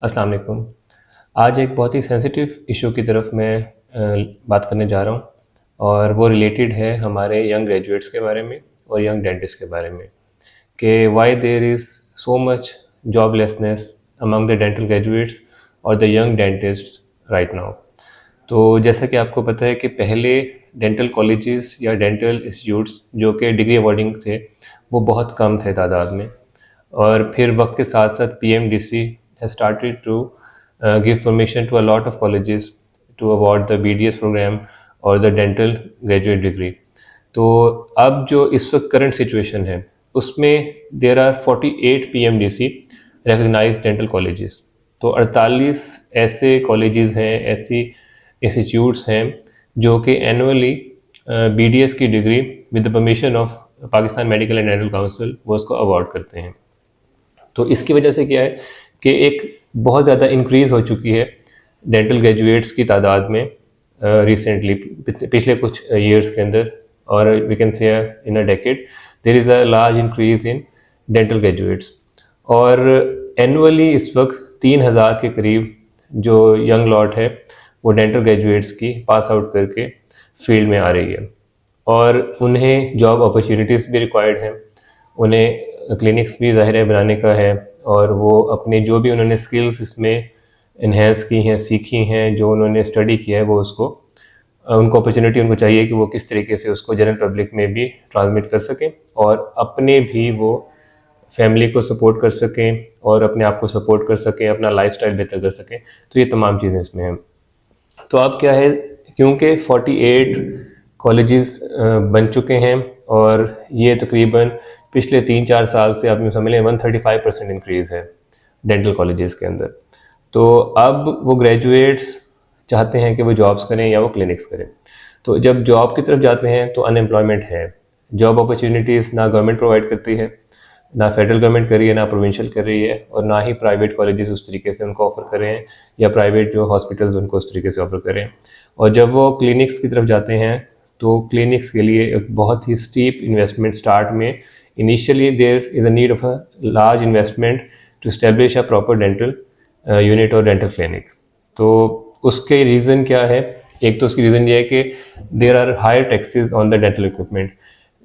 अस्सलाम वालेकुम। आज एक बहुत ही सेंसिटिव इशू की तरफ मैं बात करने जा रहा हूँ और वो रिलेटेड है हमारे यंग ग्रेजुएट्स के बारे में और यंग डेंटिस्ट के बारे में कि why there is so much joblessness among the dental graduates और the young dentists right now. तो जैसा कि आपको पता है कि पहले डेंटल कॉलेजेस या डेंटल इंस्टीट्यूट्स जो कि डिग्री अवॉर्डिंग थे वो बहुत कम थे तादाद में, और फिर वक्त के साथ साथ PMDC has started to give permission to a lot of colleges to award the BDS program और the dental graduate degree। तो अब जो इस वक्त करंट सिचुएशन है उसमें there are 48 PMDC recognized dental colleges। तो 48 ऐसे कॉलेजेस हैं, ऐसी इंस्टीट्यूट्स हैं जो कि एनुअली BDS की degree with the permission of Pakistan medical and dental council वो उसको अवार्ड करते हैं। तो इसकी वजह से क्या है कि एक बहुत ज़्यादा इंक्रीज़ हो चुकी है डेंटल ग्रेजुएट्स की तादाद में रिसेंटली, पिछले कुछ ईयर्स के अंदर, और we can say in a decade there is a large increase in dental graduates. और एनुअली इस वक्त 3000 के करीब जो यंग लॉट है वो डेंटल ग्रेजुएट्स की पास आउट करके फील्ड में आ रही है, और उन्हें जॉब अपॉर्चुनिटीज़ भी रिक्वायर्ड हैं, उन्हें क्लिनिक्स भी ज़ाहिर है बनाने का है, और वो अपने जो भी उन्होंने स्किल्स इसमें इन्हेंस की हैं, सीखी हैं, जो उन्होंने स्टडी किया है वो उसको उनको अपॉर्चुनिटी उनको चाहिए कि वो किस तरीके से उसको जनरल पब्लिक में भी ट्रांसमिट कर सकें और अपने भी वो फैमिली को सपोर्ट कर सकें और अपने आप को सपोर्ट कर सकें, अपना लाइफस्टाइल बेहतर कर सकें। तो ये तमाम चीज़ें इसमें हैं। तो अब क्या है, क्योंकि 48 कॉलेजेस बन चुके हैं और ये तकरीबन पिछले 3-4 साल से आप समझ लें 135% इंक्रीज़ है डेंटल कॉलेजेस के अंदर। तो अब वो ग्रेजुएट्स चाहते हैं कि वो जॉब्स करें या वो क्लिनिक्स करें। तो जब जॉब की तरफ जाते हैं तो अनएम्प्लॉयमेंट है, जॉब अपॉर्चुनिटीज़ ना गवर्नमेंट प्रोवाइड करती है, ना फेडरल गवर्नमेंट कर रही है, ना प्रोविंशियल कर रही है, और ना ही प्राइवेट कॉलेजेस उस तरीके से उनको ऑफर कर रहे हैं या प्राइवेट जो हॉस्पिटल्स उनको उस तरीके से ऑफर कर रहे हैं। और जब वो क्लिनिक्स की तरफ जाते हैं तो क्लिनिक्स के लिए एक बहुत ही स्टीप इन्वेस्टमेंट स्टार्ट में, initially there is a need of a large investment to establish a proper dental unit और डेंटल क्लिनिक। तो उसके रीज़न क्या है? एक तो उसकी रीज़न ये है कि there are higher taxes on the dental equipment.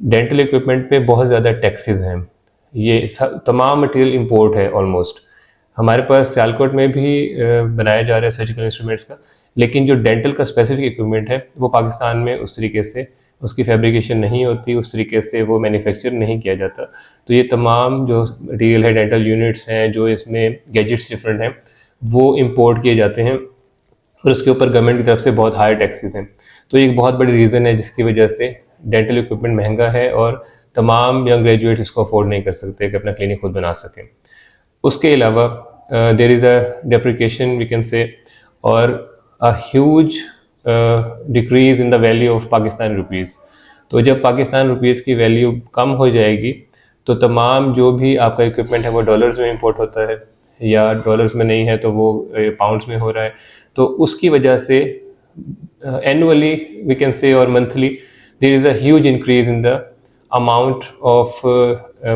Dental equipment पे बहुत ज़्यादा टैक्सेस हैं। ये तमाम मटेरियल इंपोर्ट है ऑलमोस्ट। हमारे पास सियालकोट में भी बनाया जा रहा है सर्जिकल इंस्ट्रूमेंट्स का, लेकिन जो डेंटल का स्पेसिफिक इक्विपमेंट है वो पाकिस्तान में उस तरीके से उसकी फैब्रिकेशन नहीं होती, उस तरीके से वो मैन्युफैक्चर नहीं किया जाता। तो ये तमाम जो मटीरियल है, डेंटल यूनिट्स हैं, जो इसमें गैजेट्स डिफरेंट हैं, वो इंपोर्ट किए जाते हैं और उसके ऊपर गवर्नमेंट की तरफ से बहुत हाई टैक्सेस हैं। तो ये एक बहुत बड़ी रीज़न है जिसकी वजह से डेंटल इक्विपमेंट महंगा है और तमाम यंग ग्रेजुएट इसको अफोर्ड नहीं कर सकते कि अपना क्लिनिक खुद बना सकें। उसके अलावा there is a depreciation we can say, और a huge decrease in the value of Pakistan rupees. तो जब पाकिस्तान रुपीज़ की वैल्यू कम हो जाएगी तो तमाम जो भी आपका इक्विपमेंट है वो डॉलर्स में इंपोर्ट होता है, या डॉलर्स में नहीं है तो वो पाउंड्स में हो रहा है। तो उसकी वजह से एनुअली वी कैन से और monthly there is a huge increase in the amount of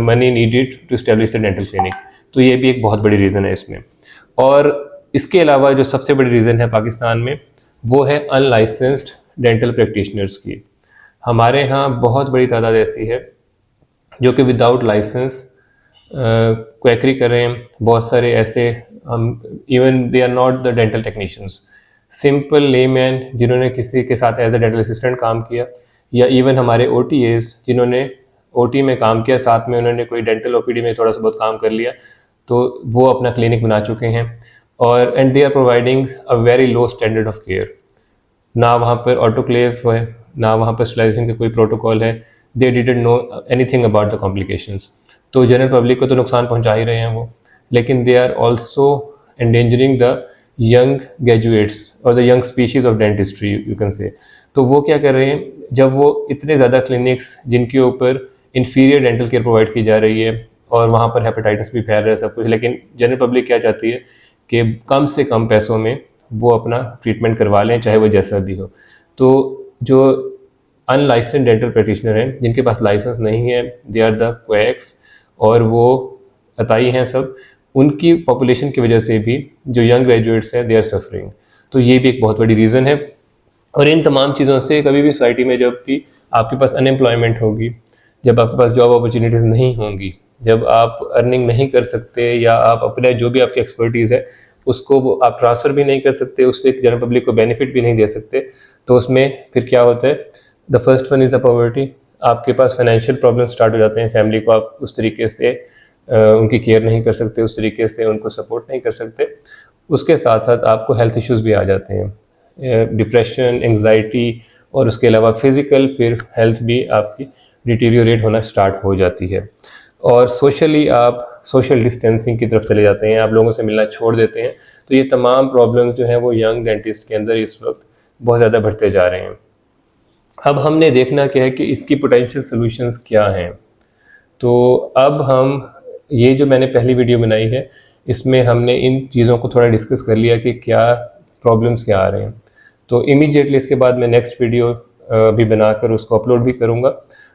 money needed to establish the dental clinic. तो ये भी एक बहुत बड़ी रीज़न है इसमें। और इसके अलावा जो सबसे बड़ी रीज़न है पाकिस्तान में वो है अनलाइसेंस्ड डेंटल प्रैक्टिशनर्स की। हमारे यहाँ बहुत बड़ी तादाद ऐसी है जो कि विदाउट लाइसेंस क्वैकरी कर रहे हैं। बहुत सारे ऐसे even they are not the dental technicians, simple layman जिन्होंने किसी के साथ एज अ डेंटल असिस्टेंट काम किया, या इवन हमारे OTAs जिन्होंने OT में काम किया, साथ में उन्होंने कोई डेंटल OPD में थोड़ा सा बहुत काम कर लिया, तो वो अपना क्लिनिक बना चुके हैं। और and they are providing a very low standard of care. ना वहाँ पर ऑटोक्लेव है, ना वहाँ पर स्टरलाइजेशन का कोई प्रोटोकॉल है। They didn't know anything about the complications. तो जनरल पब्लिक को तो नुकसान पहुँचा ही रहे हैं वो, लेकिन they are also endangering the young graduates और the young species of dentistry you can say. तो वो क्या कर रहे हैं, जब वो इतने ज़्यादा क्लिनिक्स जिनके ऊपर इन्फीरियर डेंटल केयर प्रोवाइड की जा रही है और वहाँ पर हेपेटाइटिस भी फैल रहा है सब कुछ, लेकिन जनरल पब्लिक क्या चाहती है कि कम से कम पैसों में वो अपना ट्रीटमेंट करवा लें, चाहे वो जैसा भी हो। तो जो अनलाइसेंस डेंटल प्रैक्टिशनर हैं जिनके पास लाइसेंस नहीं है, दे आर द क्वैक्स, और वो अताई हैं सब, उनकी पॉपुलेशन की वजह से भी जो यंग ग्रेजुएट्स हैं दे आर सफरिंग। तो ये भी एक बहुत बड़ी रीज़न है। और इन तमाम चीज़ों से कभी भी सोसाइटी में जब भी आपके पास अनएम्प्लॉयमेंट होगी, जब आपके पास जॉब अपॉर्चुनिटीज़ नहीं होंगी, जब आप अर्निंग नहीं कर सकते या आप अपने जो भी आपकी एक्सपर्टीज़ है उसको आप ट्रांसफ़र भी नहीं कर सकते, उससे जनरल पब्लिक को बेनिफिट भी नहीं दे सकते, तो उसमें फिर क्या होता है, the first one is the poverty. आपके पास फाइनेंशियल प्रॉब्लम स्टार्ट हो जाते हैं, फैमिली को आप उस तरीके से उनकी केयर नहीं कर सकते, उस तरीके से उनको सपोर्ट नहीं कर सकते। उसके साथ साथ आपको हेल्थ इश्यूज़ भी आ जाते हैं, डिप्रेशन, एंग्जाइटी, और उसके अलावा फ़िज़िकल फिर हेल्थ भी आपकी डिटीरियोरेट होना स्टार्ट हो जाती है। और सोशली आप सोशल डिस्टेंसिंग की तरफ चले जाते हैं, आप लोगों से मिलना छोड़ देते हैं। तो ये तमाम प्रॉब्लम्स जो हैं वो यंग डेंटिस्ट के अंदर इस वक्त बहुत ज़्यादा बढ़ते जा रहे हैं। अब हमने देखना क्या है कि इसकी पोटेंशियल सॉल्यूशंस क्या हैं। तो अब हम ये जो मैंने पहली वीडियो बनाई है इसमें हमने इन चीज़ों को थोड़ा डिस्कस कर लिया कि क्या प्रॉब्लम्स क्या आ रहे हैं। तो इमीडिएटली इसके बाद मैं नेक्स्ट वीडियो भी बनाकर उसको अपलोड भी करूँगा।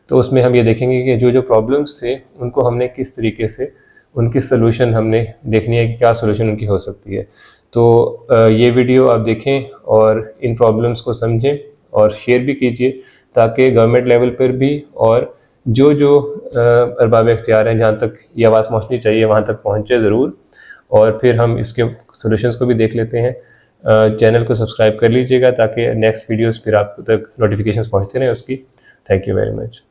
तो उसमें हम ये देखेंगे कि जो जो प्रॉब्लम्स थे उनको हमने किस तरीके से उनकी सलूशन हमने देखनी है कि क्या सलूशन उनकी हो सकती है। तो ये वीडियो आप देखें और इन प्रॉब्लम्स को समझें और शेयर भी कीजिए ताकि गवर्नमेंट लेवल पर भी और जो जो अरबाब इख्तियार हैं जहाँ तक ये आवाज़ पहुँचनी चाहिए वहाँ तक पहुँचे ज़रूर। और फिर हम इसके सॉल्यूशंस को भी देख लेते हैं। चैनल को सब्सक्राइब कर लीजिएगा ताकि नेक्स्ट वीडियोस फिर आप तक नोटिफिकेशंस पहुँचते रहें उसकी। Thank you very much.